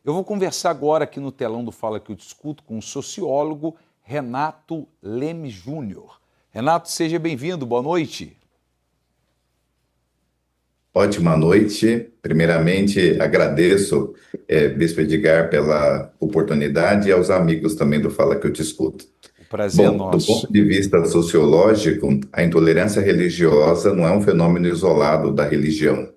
Eu vou conversar agora aqui no telão do Fala Que Eu Discuto com o sociólogo Renato Leme Júnior. Renato, seja bem-vindo, boa noite. Ótima noite. Primeiramente, agradeço, Bispo Edgar, pela oportunidade e aos amigos também do Fala Que Eu Te Escuto. O prazer é Bom, do nosso. ponto de vista sociológico, a intolerância religiosa não é um fenômeno isolado da religião,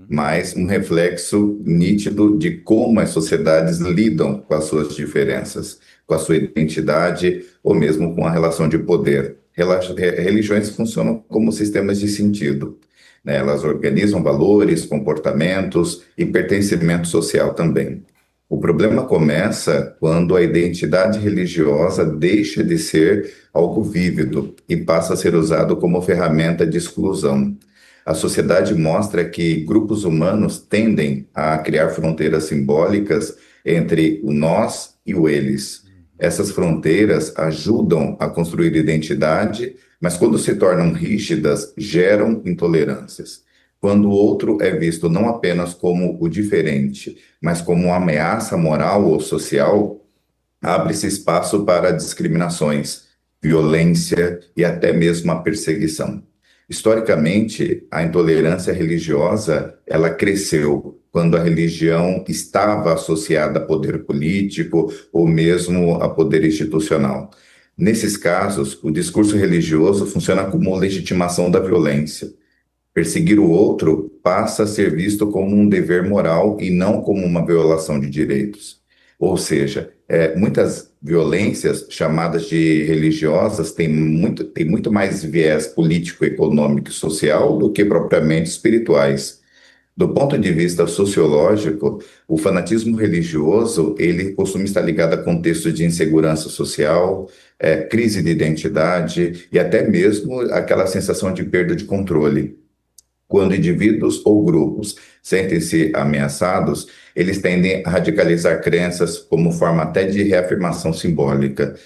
mas um reflexo nítido de como as sociedades lidam com as suas diferenças, com a sua identidade ou mesmo com a relação de poder. Religiões funcionam como sistemas de sentido, né? Elas organizam valores, comportamentos e pertencimento social também. O problema começa quando a identidade religiosa deixa de ser algo vívido e passa a ser usado como ferramenta de exclusão. A sociedade mostra que grupos humanos tendem a criar fronteiras simbólicas entre o nós e o eles. Essas fronteiras ajudam a construir identidade, mas quando se tornam rígidas, geram intolerâncias. Quando o outro é visto não apenas como o diferente, mas como uma ameaça moral ou social, abre-se espaço para discriminações, violência e até mesmo a perseguição. Historicamente, a intolerância religiosa, ela cresceu quando a religião estava associada a poder político ou mesmo a poder institucional. Nesses casos, o discurso religioso funciona como legitimação da violência. Perseguir o outro passa a ser visto como um dever moral e não como uma violação de direitos. Ou seja, muitas violências chamadas de religiosas têm muito mais viés político, econômico e social do que propriamente espirituais. Do ponto de vista sociológico, o fanatismo religioso, ele costuma estar ligado a contextos de insegurança social, crise de identidade e até mesmo aquela sensação de perda de controle. Quando indivíduos ou grupos sentem-se ameaçados, eles tendem a radicalizar crenças como forma até de reafirmação simbólica.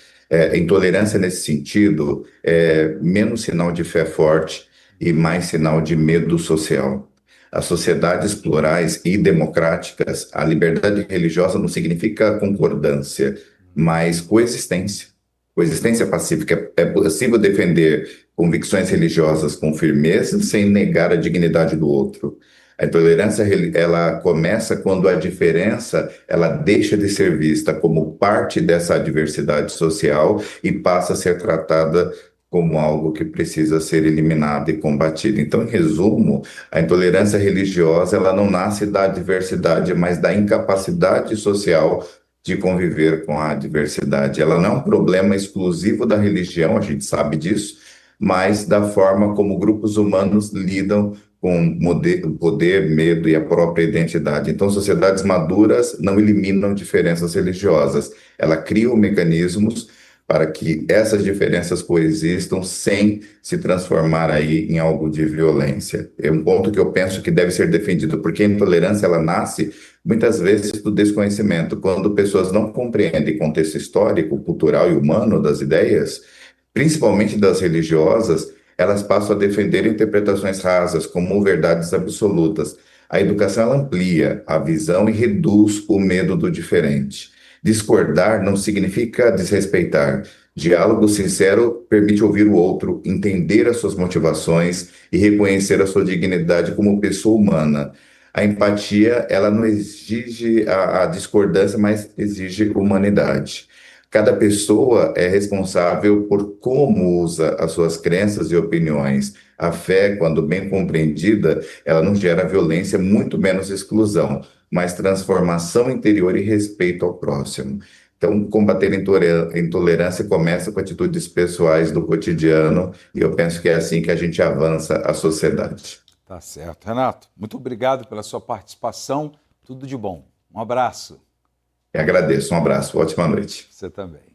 Intolerância nesse sentido é menos sinal de fé forte e mais sinal de medo social. As sociedades plurais e democráticas, a liberdade religiosa não significa concordância, mas coexistência. Coexistência pacífica. É possível defender convicções religiosas com firmeza sem negar a dignidade do outro. A intolerância, ela começa quando a diferença, ela deixa de ser vista como parte dessa diversidade social e passa a ser tratada como algo que precisa ser eliminado e combatido. Então, em resumo, a intolerância religiosa, ela não nasce da diversidade, mas da incapacidade social de conviver com a diversidade. Ela não é um problema exclusivo da religião, a gente sabe disso, mas da forma como grupos humanos lidam com o poder, medo e a própria identidade. Então, sociedades maduras não eliminam diferenças religiosas, ela criam mecanismos para que essas diferenças coexistam sem se transformar aí em algo de violência. É um ponto que eu penso que deve ser defendido, porque a intolerância, ela nasce muitas vezes do desconhecimento, quando pessoas não compreendem o contexto histórico, cultural e humano das ideias, principalmente das religiosas, elas passam a defender interpretações rasas como verdades absolutas. A educação, ela amplia a visão e reduz o medo do diferente. Discordar não significa desrespeitar. Diálogo sincero permite ouvir o outro, entender as suas motivações e reconhecer a sua dignidade como pessoa humana. A empatia, ela não exige a discordância, mas exige humanidade. Cada pessoa é responsável por como usa as suas crenças e opiniões. A fé, quando bem compreendida, ela não gera violência, muito menos exclusão, mas transformação interior e respeito ao próximo. Então, combater a intolerância começa com atitudes pessoais do cotidiano, e eu penso que é assim que a gente avança a sociedade. Tá certo. Renato, muito obrigado pela sua participação. Tudo de bom. Um abraço. Eu agradeço, um abraço, ótima noite. Você também.